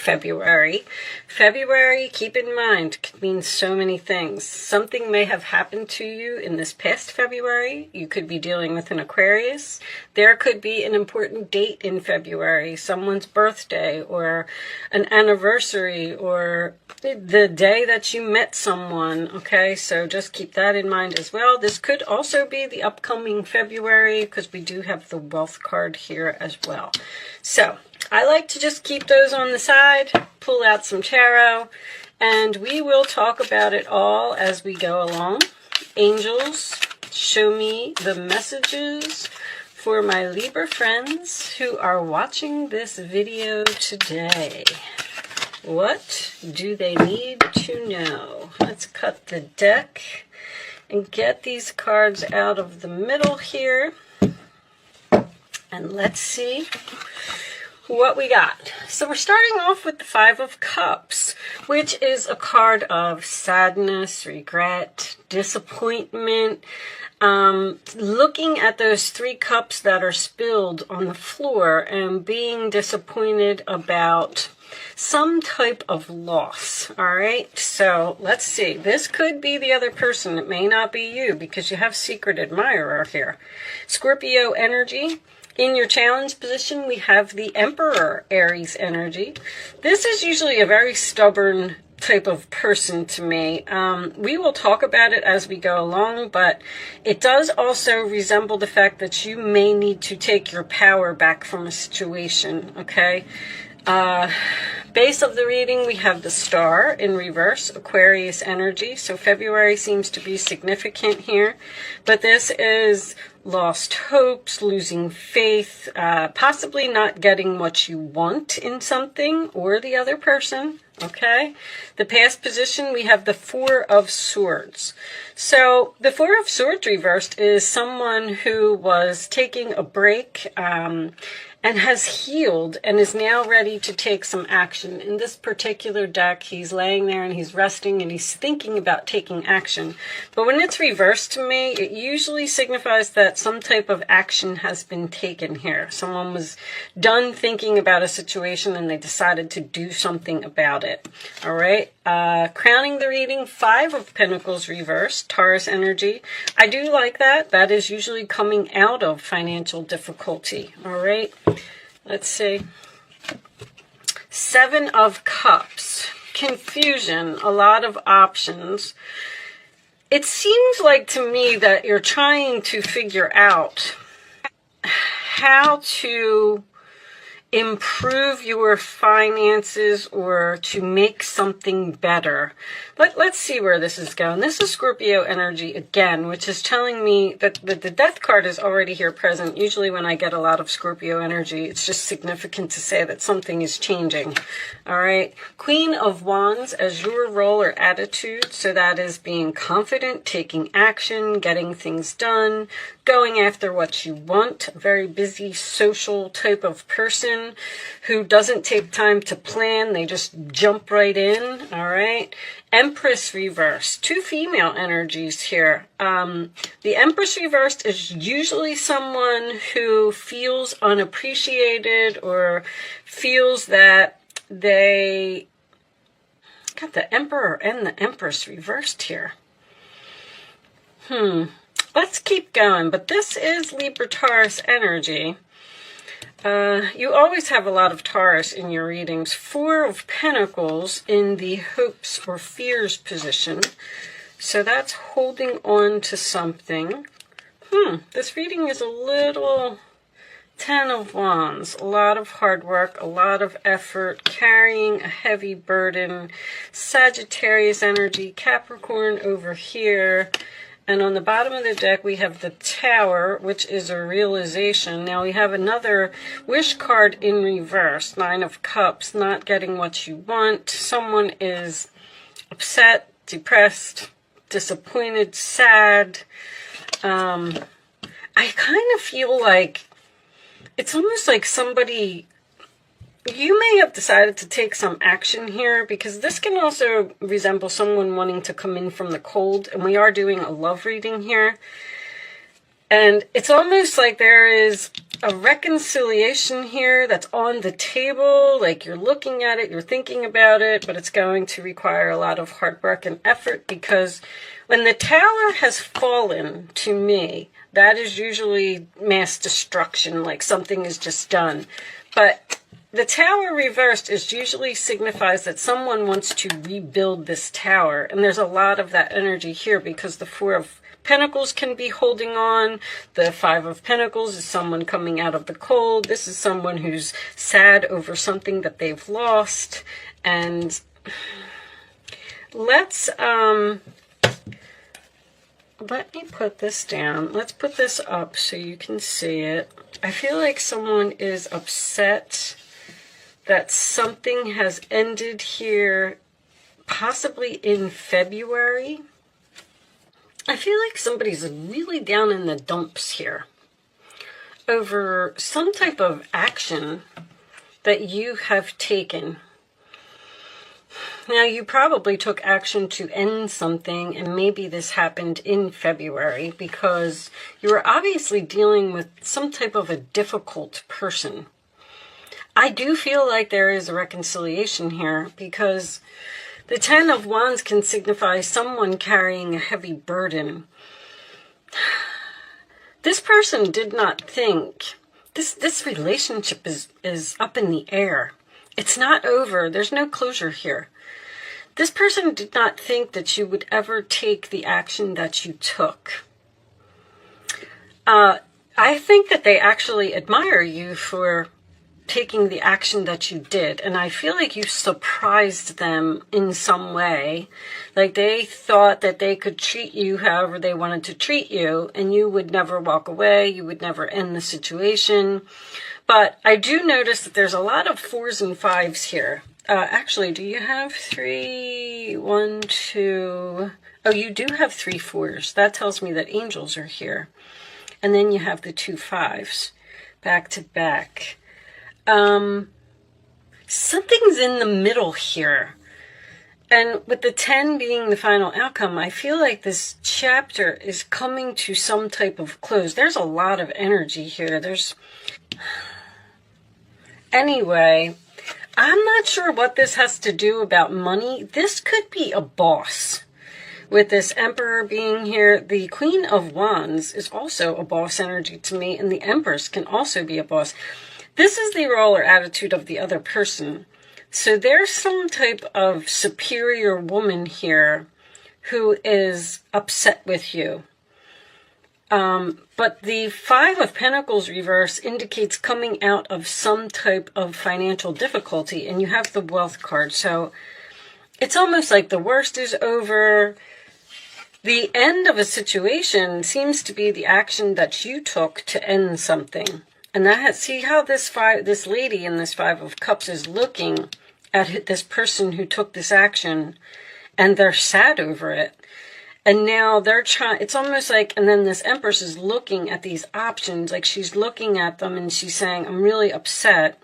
February. February, keep in mind, could mean so many things. Something may have happened to you in this past February. You could be dealing with an Aquarius. There could be an important date in February, someone's birthday or an anniversary or the day that you met someone. Okay, so just keep that in mind as well. This could also be the upcoming February because we do have the wealth card here as well. So I like to just keep those on the side, pull out some tarot, and we will talk about it all as we go along. Angels, show me the messages for my Libra friends who are watching this video today. What do they need to know? Let's cut the deck and get these cards out of the middle here. And let's see what we got. So we're starting off with the Five of Cups, which is a card of sadness, regret, disappointment. Looking at those three cups that are spilled on the floor and being disappointed about some type of loss. All right, so let's see. This could be the other person. It may not be you because you have secret admirer here. Scorpio energy. In your challenge position, we have the Emperor Aries energy. This is usually a very stubborn type of person to me. We will talk about it as we go along, but it does also resemble the fact that you may need to take your power back from a situation, okay? Base of the reading, we have the Star in reverse, Aquarius energy. So February seems to be significant here. But this is lost hopes, losing faith, possibly not getting what you want in something or the other person. Okay, the past position, we have the Four of Swords. So the Four of Swords reversed is someone who was taking a break and has healed and is now ready to take some action. In this particular deck, he's laying there and he's resting and he's thinking about taking action. But when it's reversed to me, it usually signifies that some type of action has been taken here. Someone was done thinking about a situation and they decided to do something about it. All right. Crowning the reading, Five of Pentacles reversed, Taurus energy. I do like that. That is usually coming out of financial difficulty. All right. Let's see. Seven of Cups, confusion, a lot of options. It seems like to me that you're trying to figure out how to improve your finances or to make something better. Let's see where this is going. This is Scorpio energy again, which is telling me that the death card is already here present. Usually when I get a lot of Scorpio energy, it's just significant to say that something is changing. All right. Queen of Wands as your role or attitude. So that is being confident, taking action, getting things done, going after what you want. A very busy social type of person who doesn't take time to plan. They just jump right in. All right. Empress reversed. Two female energies here. The Empress reversed is usually someone who feels unappreciated or feels that they got the Emperor and the Empress reversed here. Let's keep going. But this is Libra Taurus energy. You always have a lot of Taurus in your readings. Four of Pentacles in the hopes or fears position. So that's holding on to something. This reading is a little Ten of Wands. A lot of hard work, a lot of effort, carrying a heavy burden. Sagittarius energy, Capricorn over here. And on the bottom of the deck, we have the Tower, which is a realization. Now we have another wish card in reverse. Nine of Cups, not getting what you want. Someone is upset, depressed, disappointed, sad. I kind of feel like it's almost like somebody... You may have decided to take some action here because this can also resemble someone wanting to come in from the cold. And we are doing a love reading here. And it's almost like there is a reconciliation here that's on the table. Like you're looking at it, you're thinking about it, but it's going to require a lot of hard work and effort, because when the Tower has fallen, to me, that is usually mass destruction, like something is just done. But the Tower reversed is usually signifies that someone wants to rebuild this tower. And there's a lot of that energy here, because the Four of Pentacles can be holding on. The Five of Pentacles is someone coming out of the cold. This is someone who's sad over something that they've lost. And let me put this down. Let's put this up so you can see it. I feel like someone is upset that something has ended here, possibly in February. I feel like somebody's really down in the dumps here over some type of action that you have taken. Now, you probably took action to end something, and maybe this happened in February because you were obviously dealing with some type of a difficult person. I do feel like there is a reconciliation here, because the Ten of Wands can signify someone carrying a heavy burden. This person did not think, this relationship is up in the air. It's not over. There's no closure here. This person did not think that you would ever take the action that you took. I think that they actually admire you for taking the action that you did, and I feel like you surprised them in some way. Like they thought that they could treat you however they wanted to treat you, and you would never walk away, you would never end the situation. But I do notice that there's a lot of 4s and 5s here. Actually, do you have 3? 1, 2. Oh, you do have 3 4s. That tells me that angels are here. And then you have the 2 5s back to back. Something's in the middle here. And with the 10 being the final outcome, I feel like this chapter is coming to some type of close. There's a lot of energy here. Anyway, I'm not sure what this has to do about money. This could be a boss. With this Emperor being here, the Queen of Wands is also a boss energy to me, and the Empress can also be a boss. This is the role or attitude of the other person. So there's some type of superior woman here who is upset with you. But the 5 of Pentacles reverse indicates coming out of some type of financial difficulty, and you have the Wealth card. So it's almost like the worst is over. The end of a situation seems to be the action that you took to end something. And see how this lady in this 5 of Cups is looking at this person who took this action, and they're sad over it. And now they're trying, it's almost like, and then this Empress is looking at these options, like she's looking at them and she's saying, I'm really upset.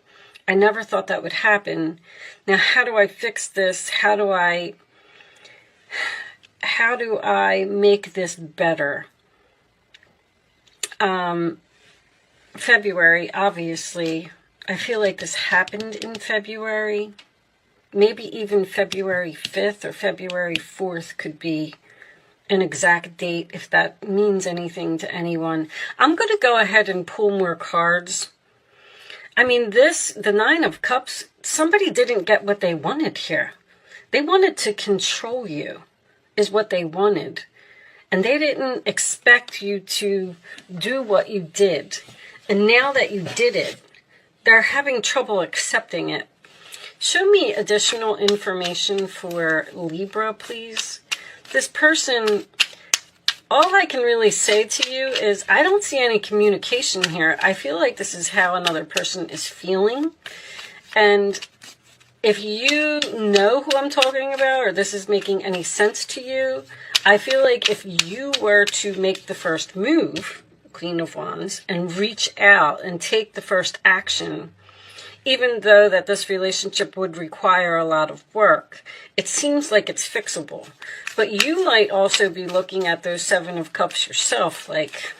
I never thought that would happen. Now, how do I fix this? How do I make this better? February, obviously. I feel like this happened in February. Maybe even February 5th or February 4th could be an exact date, if that means anything to anyone. I'm going to go ahead and pull more cards. I mean, the 9 of Cups, somebody didn't get what they wanted here. They wanted to control you, is what they wanted. And they didn't expect you to do what you did. And now that you did it, they're having trouble accepting it. Show me additional information for Libra, please. This person, all I can really say to you is I don't see any communication here. I feel like this is how another person is feeling. And if you know who I'm talking about, or this is making any sense to you, I feel like if you were to make the first move, Queen of Wands, and reach out and take the first action, even though that this relationship would require a lot of work, it seems like it's fixable. But you might also be looking at those 7 of Cups yourself, like,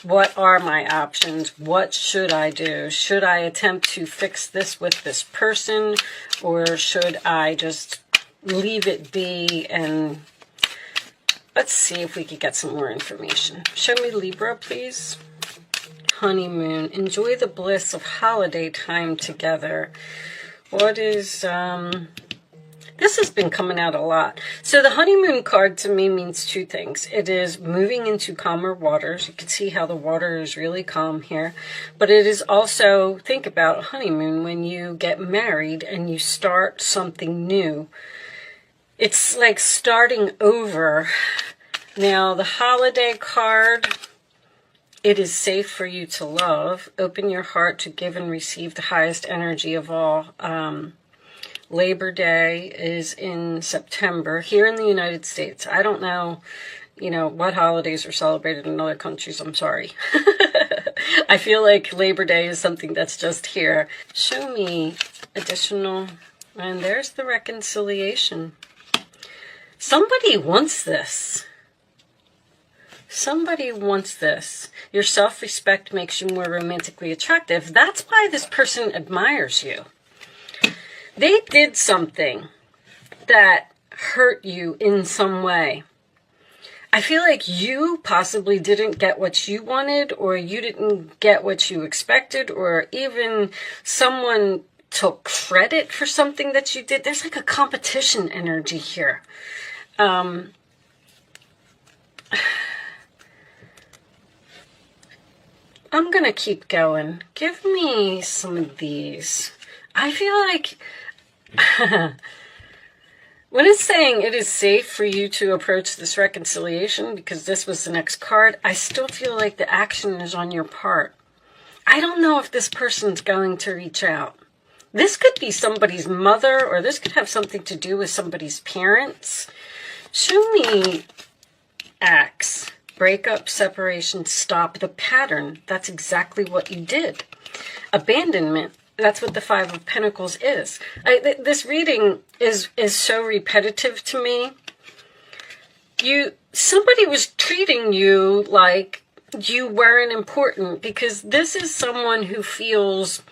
What are my options? What should I do? Should I attempt to fix this with this person, or should I just leave it be? And let's see if we could get some more information. Show me Libra, please. Honeymoon. Enjoy the bliss of holiday time together. What is, this has been coming out a lot. So the honeymoon card to me means two things. It is moving into calmer waters. You can see how the water is really calm here. But it is also, think about honeymoon, when you get married and you start something new. It's like starting over. Now, the holiday card, it is safe for you to love. Open your heart to give and receive the highest energy of all. Labor Day is in September here in the United States. I don't know, what holidays are celebrated in other countries. I'm sorry. I feel like Labor Day is something that's just here. Show me additional, and there's the reconciliation. Somebody wants this. Somebody wants this. Your self-respect makes you more romantically attractive. That's why this person admires you. They did something that hurt you in some way. I feel like you possibly didn't get what you wanted, or you didn't get what you expected, or even someone took credit for something that you did. There's like a competition energy here. I'm going to keep going. Give me some of these. I feel like when it's saying it is safe for you to approach this reconciliation, because this was the next card, I still feel like the action is on your part. I don't know if this person's going to reach out. This could be somebody's mother, or this could have something to do with somebody's parents. Show me Axe. Breakup, separation, stop the pattern. That's exactly what you did. Abandonment. That's what the Five of Pentacles is. This reading is so repetitive to me. Somebody was treating you like you weren't important, because this is someone who feels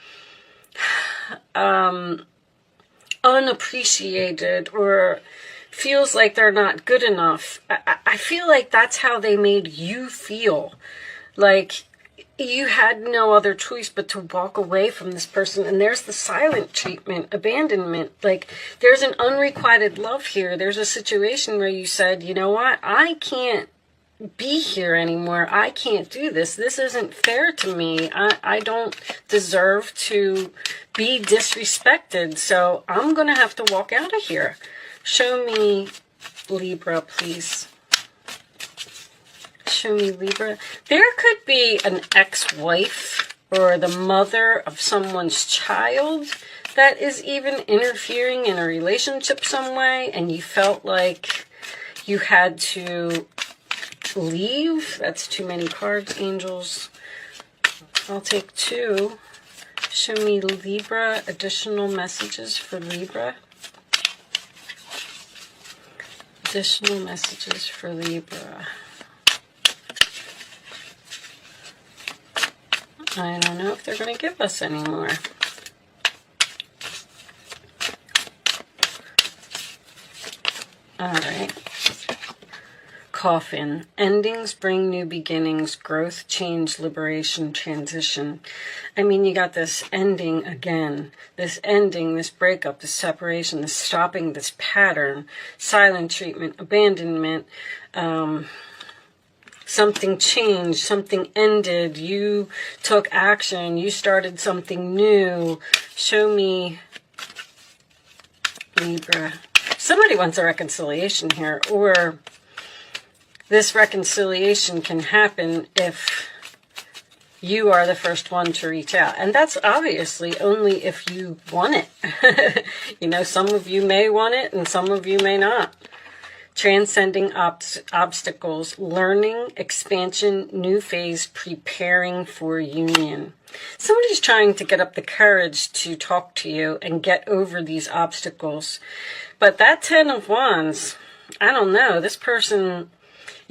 unappreciated, or feels like they're not good enough. I feel like that's how they made you feel. Like you had no other choice but to walk away from this person. And there's the silent treatment, abandonment. Like there's an unrequited love here. There's a situation where you said, you know what? I can't be here anymore. I can't do this. This isn't fair to me. I don't deserve to be disrespected. So I'm going to have to walk out of here. Show me Libra, please. Show me Libra. There could be an ex-wife or the mother of someone's child that is even interfering in a relationship some way, and you felt like you had to leave. That's too many cards, angels. I'll take two. Show me Libra, additional messages for Libra. Additional messages for Libra. I don't know if they're going to give us any more. All right. Coffin. Endings bring new beginnings, growth, change, liberation, transition. I mean, you got this ending again. This ending, this breakup, this separation, this stopping, this pattern, silent treatment, abandonment, something changed, something ended, you took action, you started something new. Show me Libra. Somebody wants a reconciliation here, or this reconciliation can happen if you are the first one to reach out. And that's obviously only if you want it. You know, some of you may want it and some of you may not. Transcending obstacles, learning, expansion, new phase, preparing for union. Somebody's trying to get up the courage to talk to you and get over these obstacles. But that 10 of Wands, I don't know, this person,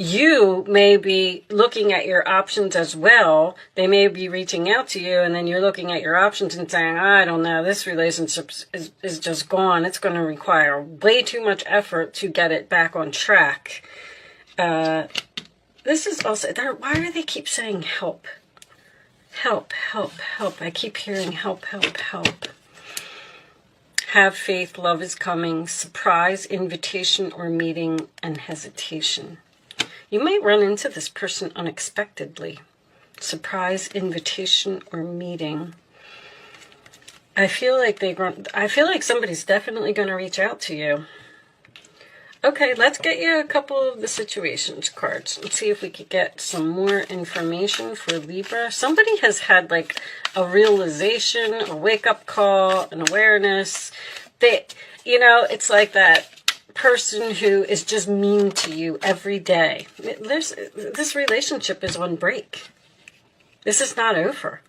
you may be looking at your options as well. They may be reaching out to you, and then you're looking at your options and saying, I don't know, this relationship is just gone. It's going to require way too much effort to get it back on track. This is also, why do they keep saying help? Help, help, help. I keep hearing help, help, help. Have faith, love is coming, surprise, invitation or meeting, and hesitation. You might run into this person unexpectedly. Surprise, invitation, or meeting. I feel like somebody's definitely going to reach out to you. Okay, let's get you a couple of the situations cards and see if we could get some more information for Libra. Somebody has had like a realization, a wake-up call, an awareness. It's like that person who is just mean to you every day. This relationship is on break. This is not over.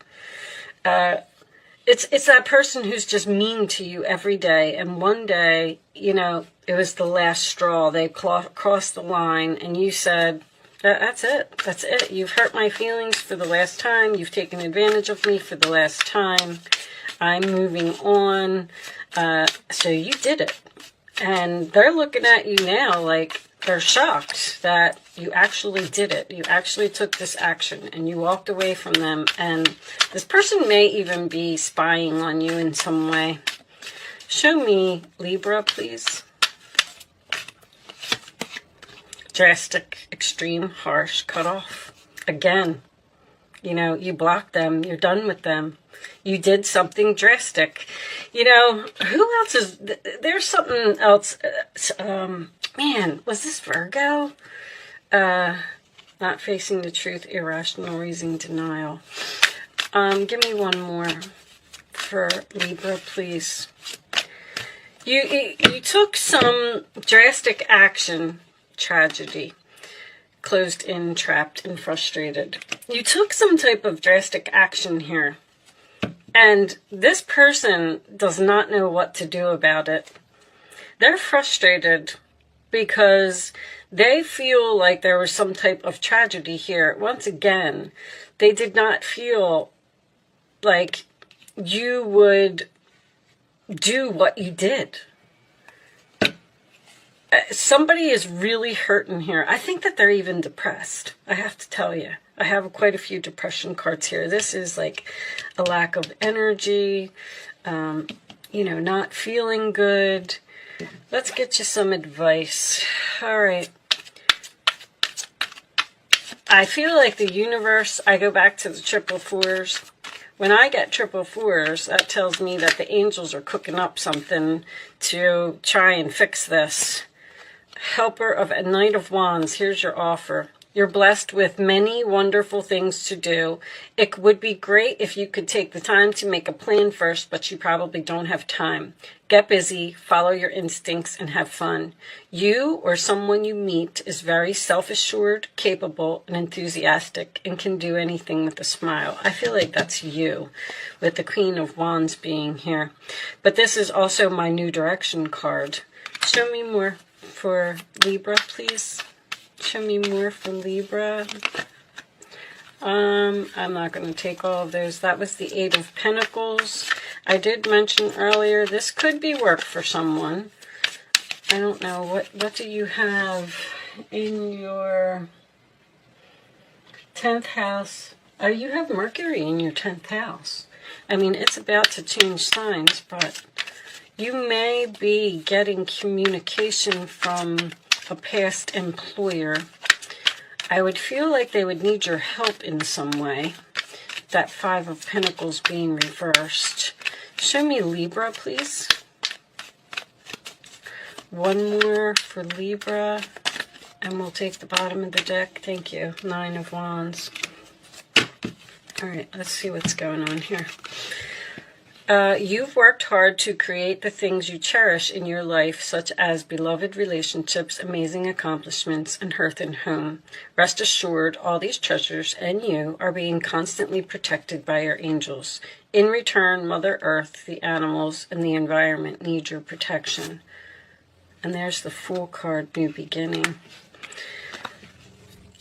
It's that person who's just mean to you every day, and one day, it was the last straw. They crossed the line, and you said, that's it. That's it. You've hurt my feelings for the last time. You've taken advantage of me for the last time. I'm moving on. So you did it. And they're looking at you now like they're shocked that you actually did it. You actually took this action and you walked away from them. And this person may even be spying on you in some way. Show me Libra, please. Drastic, extreme, harsh, cut off. Again, you blocked them. You're done with them. You did something drastic. Who else is... There's something else. Man, was this Virgo? Not facing the truth, irrational reason, denial. Give me one more for Libra, please. You took some drastic action, tragedy, closed in, trapped, and frustrated. You took some type of drastic action here. And this person does not know what to do about it. They're frustrated because they feel like there was some type of tragedy here. Once again, they did not feel like you would do what you did. Somebody is really hurting here. I think that they're even depressed. I have to tell you. I have quite a few depression cards here. This is like a lack of energy, not feeling good. Let's get you some advice. All right. I feel like the universe, I go back to the triple fours. When I get triple fours, that tells me that the angels are cooking up something to try and fix this. Helper of a Knight of Wands, here's your offer. You're blessed with many wonderful things to do. It would be great if you could take the time to make a plan first, but you probably don't have time. Get busy, follow your instincts, and have fun. You or someone you meet is very self-assured, capable, and enthusiastic, and can do anything with a smile. I feel like that's you, with the Queen of Wands being here. But this is also my New Direction card. Show me more for Libra, please. Show me more for Libra. I'm not going to take all of those. That was the Eight of Pentacles. I did mention earlier, this could be work for someone. I don't know. What do you have in your 10th house? Oh, you have Mercury in your 10th house. I mean, it's about to change signs, but you may be getting communication from a past employer. I would feel like they would need your help in some way. That Five of Pentacles being reversed. Show me Libra, please. One more for Libra, and we'll take the bottom of the deck. Thank you. Nine of Wands. All right, let's see what's going on here. You've worked hard to create the things you cherish in your life, such as beloved relationships, amazing accomplishments, and hearth and home. Rest assured, all these treasures and you are being constantly protected by your angels. In return, Mother Earth, the animals, and the environment need your protection. And there's the Fool card, New Beginning.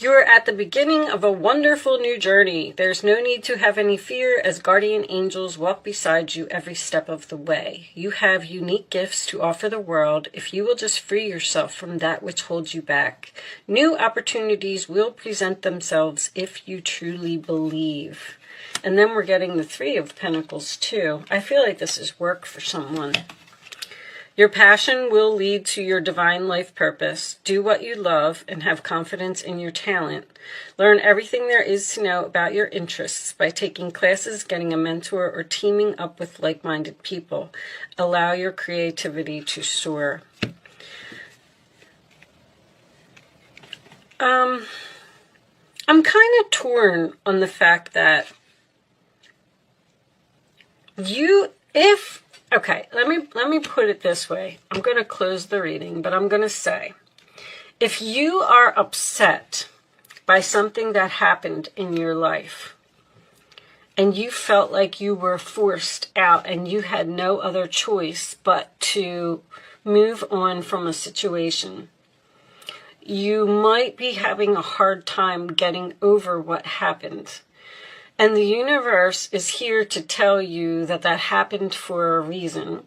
You're at the beginning of a wonderful new journey. There's no need to have any fear as guardian angels walk beside you every step of the way. You have unique gifts to offer the world if you will just free yourself from that which holds you back. New opportunities will present themselves if you truly believe. And then we're getting the Three of Pentacles too. I feel like this is work for someone. Your passion will lead to your divine life purpose. Do what you love and have confidence in your talent. Learn everything there is to know about your interests by taking classes, getting a mentor, or teaming up with like-minded people. Allow your creativity to soar. I'm kind of torn on the fact that okay, let me put it this way. I'm going to close the reading, but I'm going to say, if you are upset by something that happened in your life, and you felt like you were forced out and you had no other choice but to move on from a situation, you might be having a hard time getting over what happened. And the universe is here to tell you that that happened for a reason.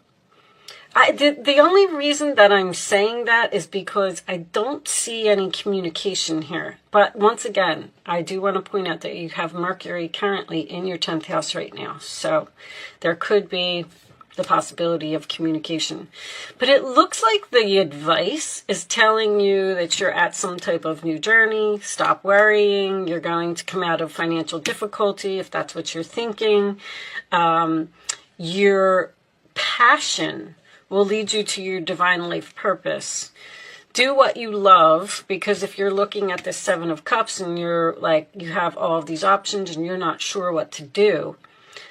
The only reason that I'm saying that is because I don't see any communication here. But once again, I do want to point out that you have Mercury currently in your 10th house right now. So there could be the possibility of communication. But it looks like the advice is telling you that you're at some type of new journey. Stop worrying. You're going to come out of financial difficulty if that's what you're thinking. Your passion will lead you to your divine life purpose. Do what you love, because if you're looking at the Seven of Cups and you're like, you have all of these options and you're not sure what to do,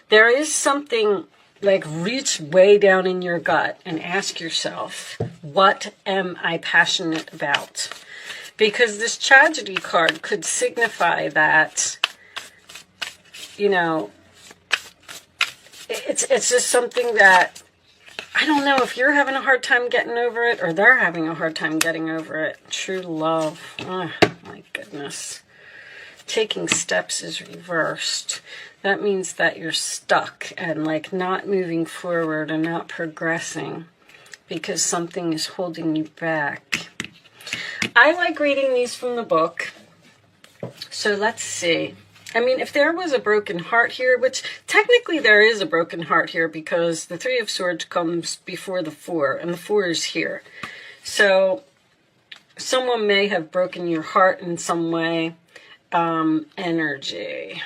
there is something like, reach way down in your gut and ask yourself, what am I passionate about? Because this tragedy card could signify that, you know, it's just something that, I don't know if you're having a hard time getting over it or they're having a hard time getting over it. True love. Oh, my goodness. Taking steps is reversed. That means that you're stuck and like not moving forward and not progressing because something is holding you back. I like reading these from the book. So let's see. I mean, if there was a broken heart here, which technically there is a broken heart here because the Three of Swords comes before the Four and the Four is here. So someone may have broken your heart in some way. Energy.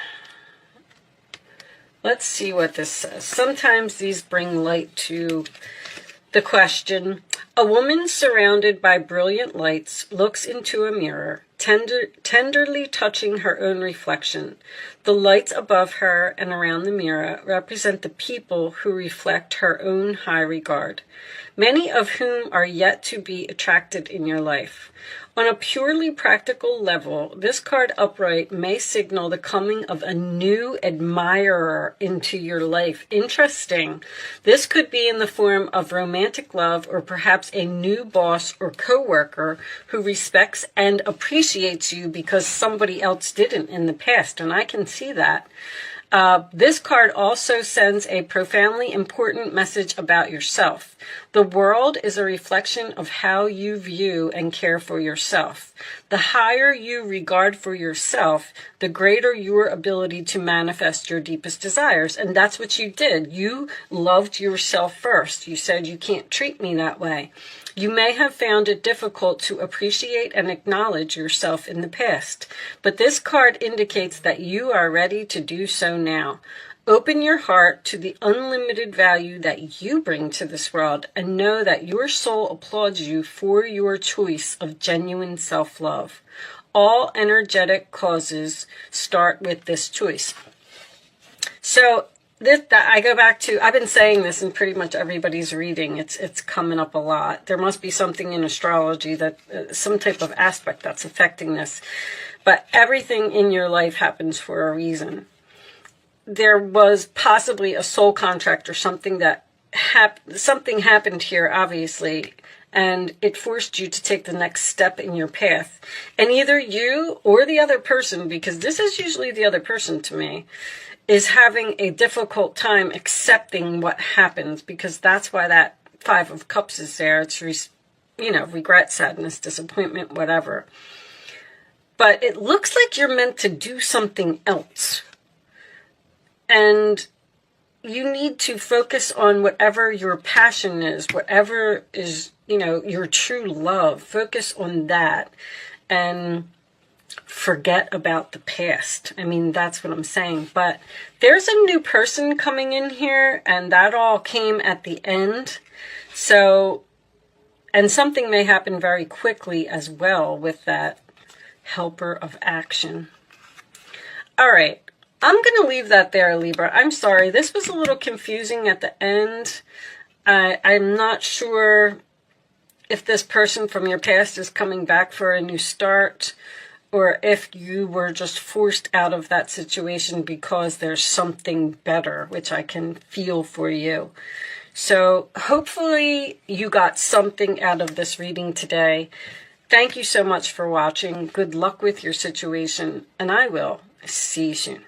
Let's see what this says. Sometimes these bring light to the question. A woman surrounded by brilliant lights looks into a mirror, tenderly touching her own reflection. The lights above her and around the mirror represent the people who reflect her own high regard, many of whom are yet to be attracted in your life. On a purely practical level, this card upright may signal the coming of a new admirer into your life. Interesting. This could be in the form of romantic love or perhaps a new boss or coworker who respects and appreciates you because somebody else didn't in the past, and I can see that. This card also sends a profoundly important message about yourself. The world is a reflection of how you view and care for yourself. The higher you regard for yourself, the greater your ability to manifest your deepest desires. And that's what you did. You loved yourself first. You said, you can't treat me that way. You may have found it difficult to appreciate and acknowledge yourself in the past, but this card indicates that you are ready to do so now. Open your heart to the unlimited value that you bring to this world and know that your soul applauds you for your choice of genuine self-love. All energetic causes start with this choice. So I go back to, I've been saying this in pretty much everybody's reading. It's coming up a lot. There must be something in astrology that, some type of aspect that's affecting this. But everything in your life happens for a reason. There was possibly a soul contract or something that something happened here, obviously, and it forced you to take the next step in your path. And either you or the other person, because this is usually the other person to me, is having a difficult time accepting what happens, because that's why that Five of Cups is there. It's, regret, sadness, disappointment, whatever. But it looks like you're meant to do something else. And you need to focus on whatever your passion is, whatever is, your true love. Focus on that and forget about the past. I mean, that's what I'm saying. But there's a new person coming in here, and that all came at the end. So, and something may happen very quickly as well with that helper of action. All right. I'm going to leave that there, Libra. I'm sorry. This was a little confusing at the end. I'm not sure if this person from your past is coming back for a new start, or if you were just forced out of that situation because there's something better, which I can feel for you. So hopefully you got something out of this reading today. Thank you so much for watching. Good luck with your situation, and I will see you soon.